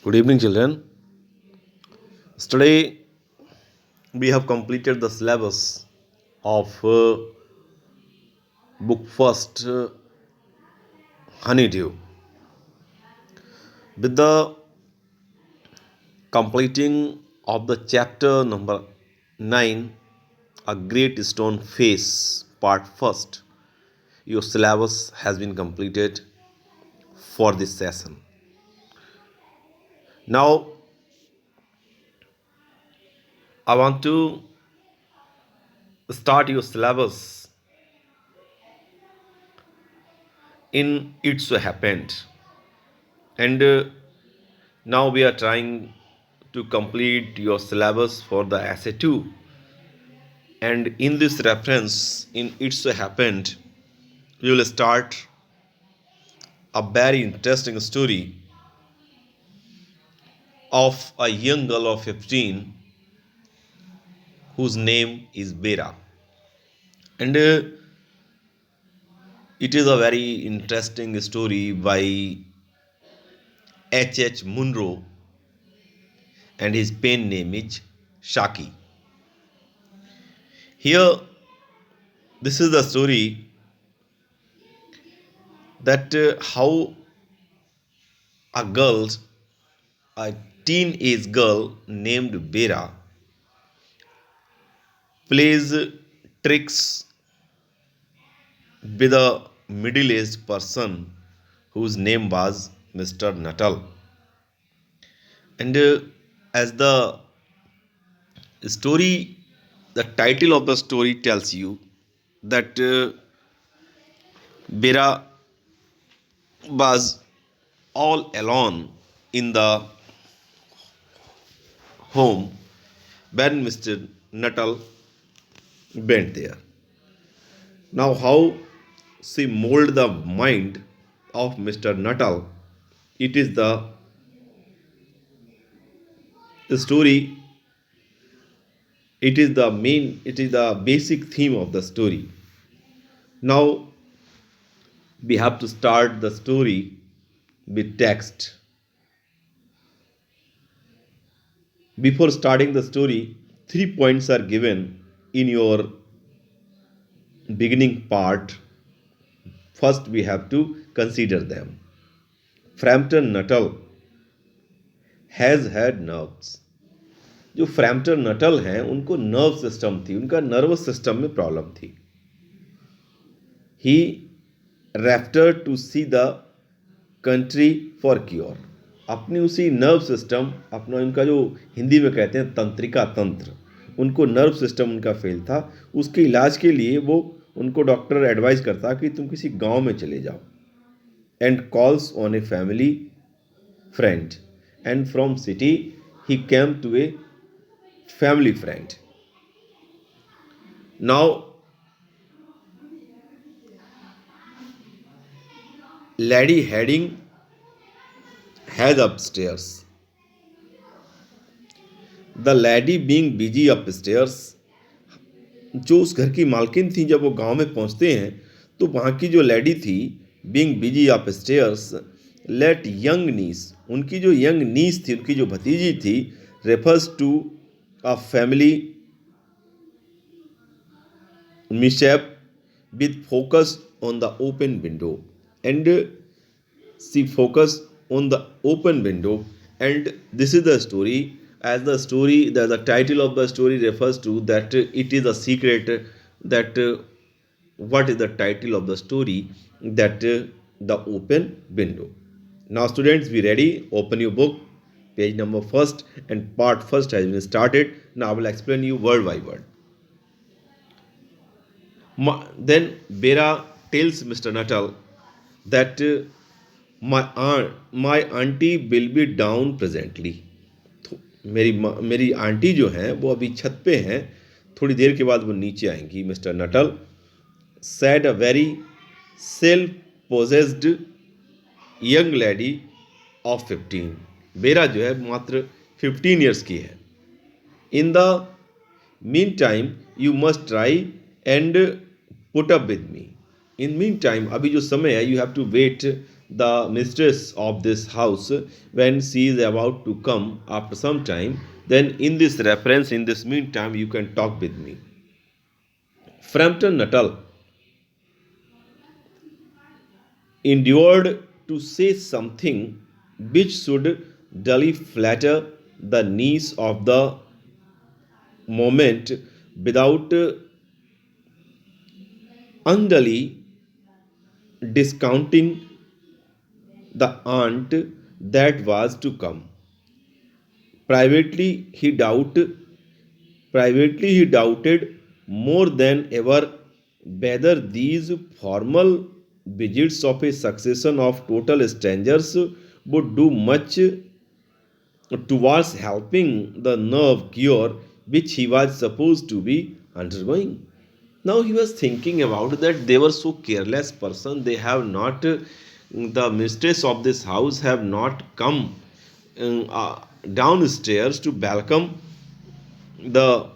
Good evening, children. Today we have completed the syllabus of book first, Honeydew. With the completing of the chapter number 9, A Great Stone Face, part first, your syllabus has been completed for this session. Now, I want to start your syllabus in It So Happened. And now we are trying to complete your syllabus for the essay 2. And in this reference, in It So Happened, we will start a very interesting story of a young girl of 15 whose name is Bera. And it is a very interesting story by H. Munro, and his pen name is Shaki. Here, this is the story that how a girl, a teenage girl named Bera, plays tricks with a middle-aged person whose name was Mr. Nuttall. And as story, the title of the story tells you that Bera was all alone in the home when Mr. Nuttall went there. Now, how she mold the mind of Mr. Nuttall? It is the story. It is the basic theme of the story. Now, we have to start the story with text. Before starting the story, 3 points are given in your beginning part. First, we have to consider them. Frampton Nuttall has had nerves. जो Frampton Nuttall हैं उनको nerve system थी, उनका nervous system में problem थी. He referred to see the country for cure. अपनी उसी nerve system, अपना उनका जो हिंदी में कहते हैं तंत्रिका तंत्र, उनको नर्व सिस्टम उनका फेल था. उसके इलाज के लिए वो उनको डॉक्टर एडवाइस करता कि तुम किसी गांव में चले जाओ. And calls on a family friend, and from city he came to a family friend. Now, Lady Heading has upstairs. The lady being busy upstairs. जो उस घर की मालकिन थी, जब वो गांव में पहुंचते हैं तो वहाँ की जो लेडी थी, being busy upstairs, let young niece, उनकी जो यंग नीस थी, उनकी जो भतीजी थी, refers to a family mishap with focus on the open window. And she focused on the open window, and this is the story. As the title of the story refers to that it is a secret that what is the title of the story, that the open window. Now, students, be ready. Open your book, page number first, and part first has been started. Now I will explain you word by word. Then Bera tells Mr. Nuttall that my auntie will be down presently. मेरी aunty जो हैं वो अभी छत पे हैं, थोड़ी देर के बाद वो नीचे आएंगी. Mister Nuttall said a very self-possessed young lady of 15. बेरा जो है मात्र 15 ईयर्स की है. In the mean time you must try and put up with me. In mean time, अभी जो समय है, you have to wait the mistress of this house when she is about to come after some time, then in this reference, in this meantime, you can talk with me. Frampton Nuttall endured to say something which should dully flatter the niece of the moment without unduly discounting the aunt that was to come. Privately, he doubted Privately, he doubted more than ever whether these formal visits of a succession of total strangers would do much towards helping the nerve cure which he was supposed to be undergoing. Now he was thinking about that they were so careless person. They have not, the mistress of this house have not come downstairs to welcome the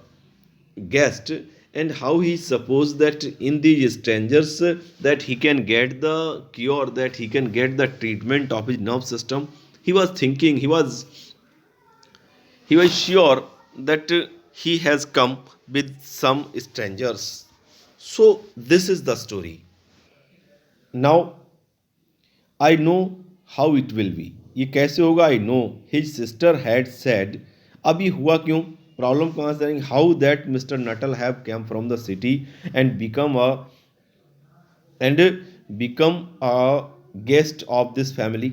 guest, and how he supposed that in these strangers that he can get the cure, that he can get the treatment of his nerve system. He was thinking, he was sure that he has come with some strangers. So this is the story. Now I know how it will be. ये कैसे होगा? I know his sister had said. अब ये हुआ क्यों? Problem कहाँ से आएंगे? How that mister Nuttall have come from the city and become a guest of this family.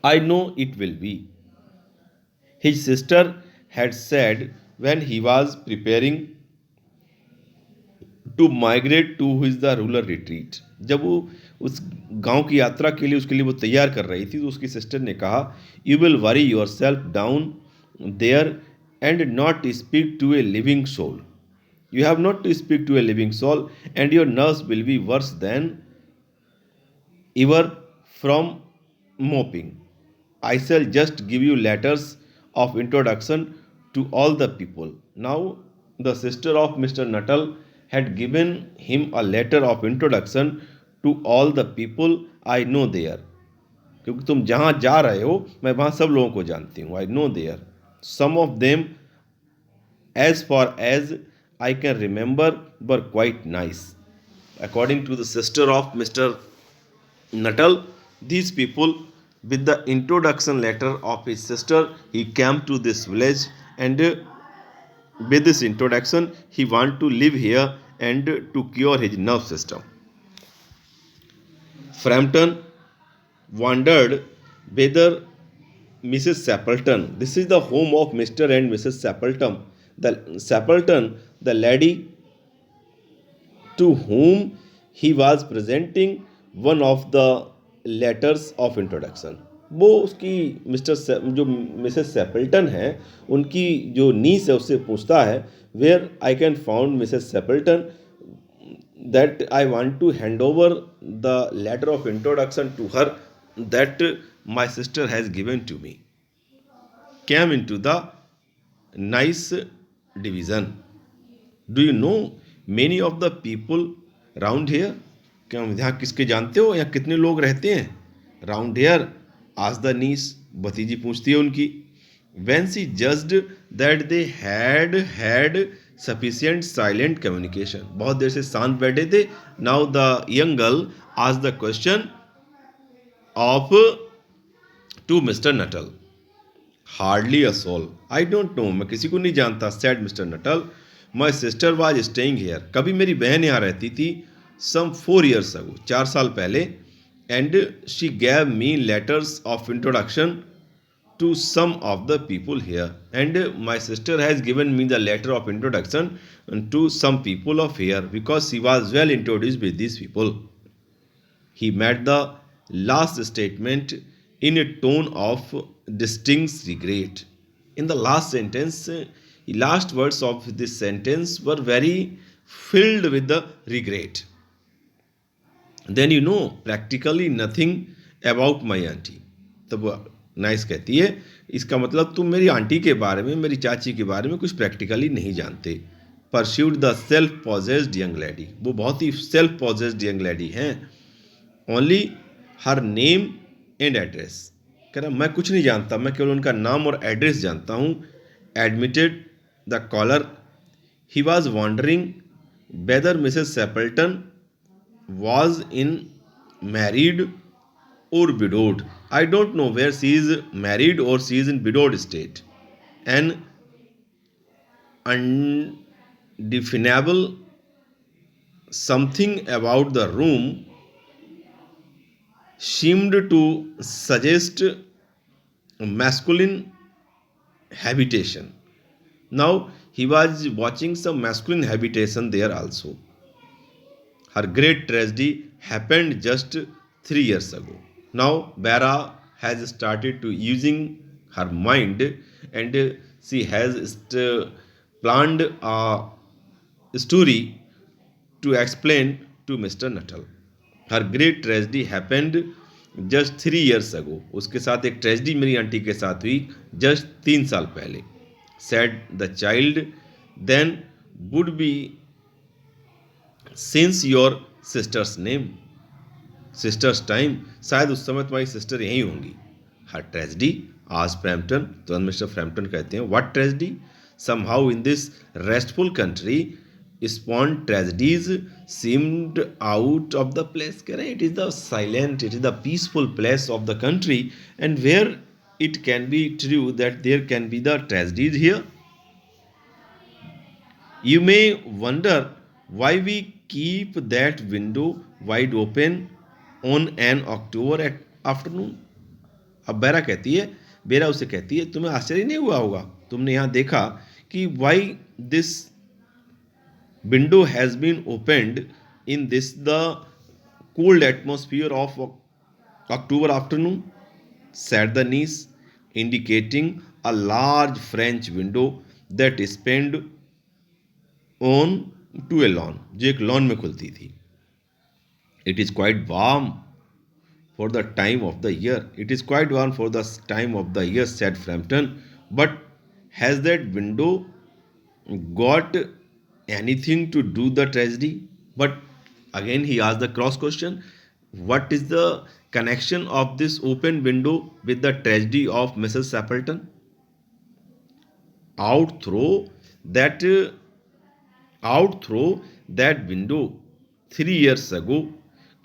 I know it will be. His sister had said when he was preparing to migrate to his the rural retreat. जब वो उस गांव की यात्रा के लिए उसके लिए वो तैयार कर रही थी, तो उसकी सिस्टर ने कहा, you will worry your self down there and not speak to a living soul. You have not to speak to a living soul and your nerves will be worse than ever from moping. I shall just give you letters of introduction to all the people. Now, the sister of Mr. Nuttall had given him a letter of introduction to all the people I know there. क्योंकि तुम जहाँ जा रहे हो मैं वहाँ सब लोगों को जानती हूँ. I know there. Some of them, as far as I can remember, were quite nice. According to the sister of Mr. Nuttall, these people, with the introduction letter of his sister, he came to this village, and with this introduction, he wanted to live here and to cure his nerve system. Frampton wondered whether Mrs. Sappleton, this is the home of Mr. and Mrs. Sappleton, the lady to whom he was presenting one of the letters of introduction. वो उसकी जो Mrs सेपल्टन है उनकी जो नीस है उससे पूछता है, where I can found Mrs Stapleton that I want to hand over the letter of introduction to her that my sister has given to me. Came in to the nice division. Do you know many of the people round here. क्या यहाँ किसके जानते हो, यहाँ कितने लोग रहते हैं? राउंड हेयर आज द नीस, भतीजी पूछती है उनकी. When she judged that they had sufficient silent communication. बहुत देर से शांत बैठे थे. नाउ द यंग गर्ल आज the question of to Mr Nuttall. Hardly a soul. I don't know, मैं किसी को नहीं जानता. Said Mr Nuttall. My sister was staying here. कभी मेरी बहन यहाँ रहती थी. some 4 years ago, 4 साल पहले. and she gave me letters of introduction to some of the people here, and my sister has given me the letter of introduction to some people of here because she was well introduced with these people. He made the last statement in a tone of distinct regret. In the last sentence, the last words of this sentence were very filled with the regret. Then you know practically nothing about my aunty. तब वो nice कहती है, इसका मतलब तुम मेरी aunty के बारे में, मेरी चाची के बारे में कुछ प्रैक्टिकली नहीं जानते. Pursued the self possessed young lady. वो बहुत ही सेल्फ पॉजेस्ड यंग लेडी हैं. Only her name and address. कह रहा मैं कुछ नहीं जानता, मैं केवल उनका नाम और एड्रेस जानता हूँ। Admitted the caller, he was wondering whether Mrs Stapleton was in married or widowed. I don't know where she is married or she is in widowed state. An undefinable something about the room seemed to suggest masculine habitation. Now he was watching some masculine habitation there also. Her great tragedy happened just 3 years ago. Now Bara has started to using her mind, and she has planned a story to explain to Mr. Nuttall. Her great tragedy happened just 3 years ago. उसके साथ एक tragedy मेरी aunty के साथ हुई just 3 साल पहले. Said the child, then would be since your sister's name, sister's time, शायद उस समय तुम्हारी सिस्टर यहीं होंगी. हर ट्रेजिडी आज फ्रैम्पटन, तो मिस्टर फ्रैम्पटन कहते हैं what tragedy, somehow in this restful country spawn tragedies seemed out of the place. कह रहे हैं it is the silent, it is the peaceful place of the country, and where it can be true that there can be the tragedies here. You may wonder why we keep that window wide open on an October afternoon. अब बेरा उसे कहती है तुम्हें आश्चर्य नहीं हुआ होगा, तुमने यहाँ देखा कि why this window has been opened in this the cold atmosphere of October afternoon, said the niece, indicating a large French window that spanned on to a lawn, जो एक लॉन में खुलती थी. It is quite warm for the time of the year. It is quite warm for the time of the year, said Frampton. But has that window got anything to do the tragedy? But again he asked the cross question. What is the connection of this open window with the tragedy of Mrs. Sappleton? Out through that window 3 years ago,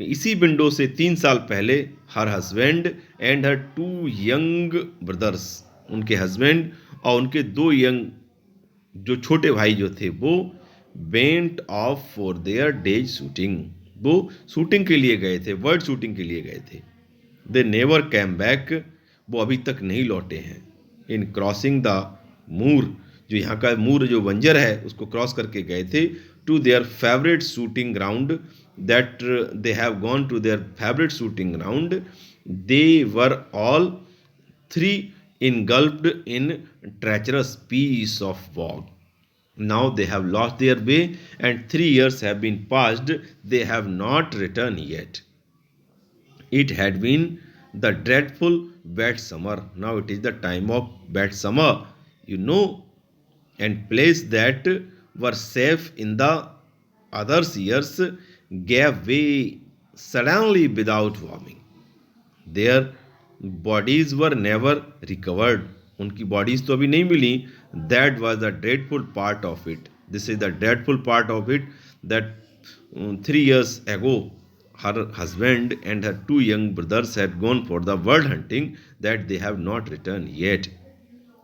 इसी window से 3 साल पहले, her husband and her 2 young brothers, उनके husband और उनके 2 young जो छोटे भाई जो थे वो went of for their days shooting, वो शूटिंग के लिए गए थे, वर्ड शूटिंग के लिए गए थे. दे नेवर कैम बैक, वो अभी तक नहीं लौटे हैं. इन क्रॉसिंग द मूर, जो यहाँ का मूर जो बंजर है उसको क्रॉस करके गए थे, to their favourite shooting ground, that they have gone to their favorite shooting ground. They were all 3 engulfed in treacherous piece of fog. Now they have lost their way and 3 years have been passed. They have not returned yet. It had been the dreadful wet summer. Now it is the time of wet summer, and place that were safe in the others years gave way suddenly without warning. Their bodies were never recovered. उनकी bodies तो अभी नहीं मिली. That was the dreadful part of it. This is the dreadful part of it, that 3 years ago her husband and her 2 young brothers had gone for the bird hunting, that they have not returned yet.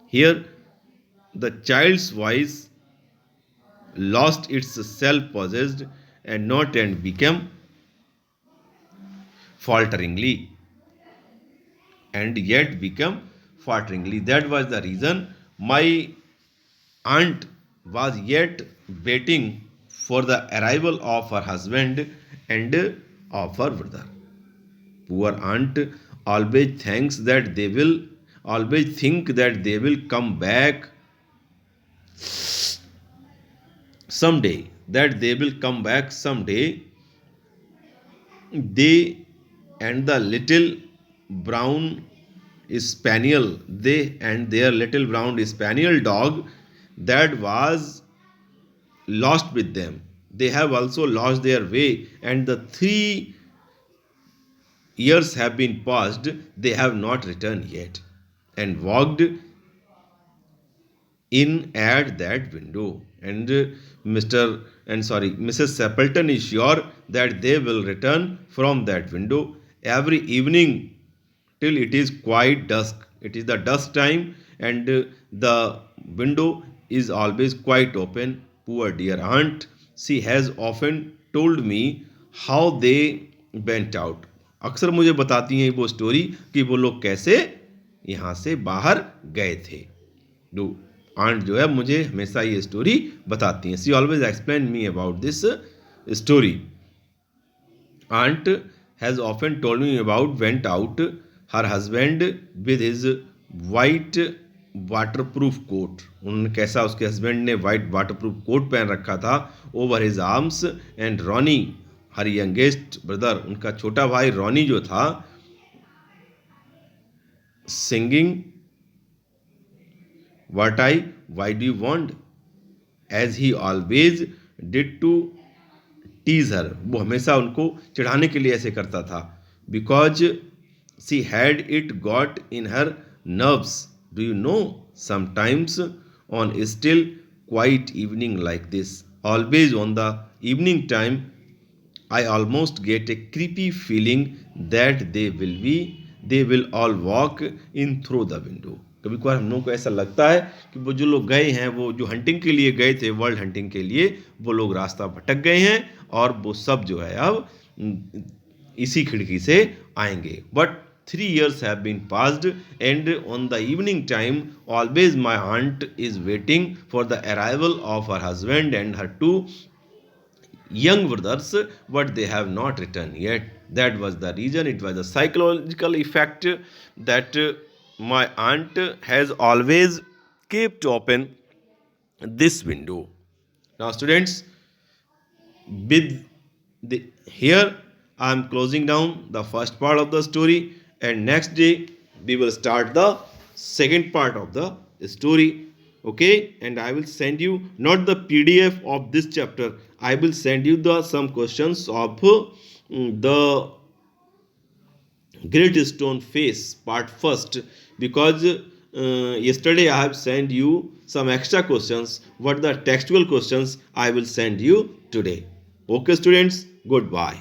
Here the child's voice lost its self-possessed and note and became falteringly, and yet become falteringly. That was the reason my aunt was yet waiting for the arrival of her husband and of her brother. Poor aunt always think that they will come back someday, they and the little brown spaniel, they and their little brown spaniel dog that was lost with them, they have also lost their way, and the 3 Years have been passed, they have not returned yet, and walked in at that window. And Mrs. Sapleton is sure that they will return from that window every evening till it is quite dusk. It is the dusk time, and the window is always quite open. Poor dear aunt, she has often told me how they went out. अक्सर मुझे बताती हैं वो story कि वो लोग कैसे यहाँ से बाहर गए थे. जो आंट जो है मुझे हमेशा ये स्टोरी बताती हैं. She always explain me about this story. Aunt has often told me about went out her husband with his white waterproof coat. उन्होंने कैसा उसके हस्बैंड ने वाइट वाटरप्रूफ कोट पहन रखा था. Over his arms and Ronnie her youngest brother, उनका छोटा भाई रॉनी जो था, singing what I why do you want as he always did to tease her. वो हमेशा उनको चिढ़ाने के लिए ऐसे करता था. Because she had it got in her nerves. Do you know, sometimes on a still quiet evening like this, always on the evening time, I almost get a creepy feeling that they will all walk in through the window. कभी कभार हम लोगों को ऐसा लगता है कि वो जो लोग गए हैं, वो जो हंटिंग के लिए गए थे, वर्ल्ड हंटिंग के लिए, वो लोग रास्ता भटक गए हैं और वो सब जो है अब इसी खिड़की से आएंगे. But 3 years have been passed, and on the evening time, always my aunt is waiting for the arrival of her husband and her 2 young brothers, but they have not returned yet. That was the reason. It was a psychological effect that my aunt has always kept open this window. Now, students, with here I am closing down the first part of the story, and next day we will start the second part of the story. Okay, and I will send you not the PDF of this chapter. I will send you the some questions of the Great Stone Face part first, because yesterday I have sent you some extra questions. What the textual questions I will send you today. Okay, students, goodbye.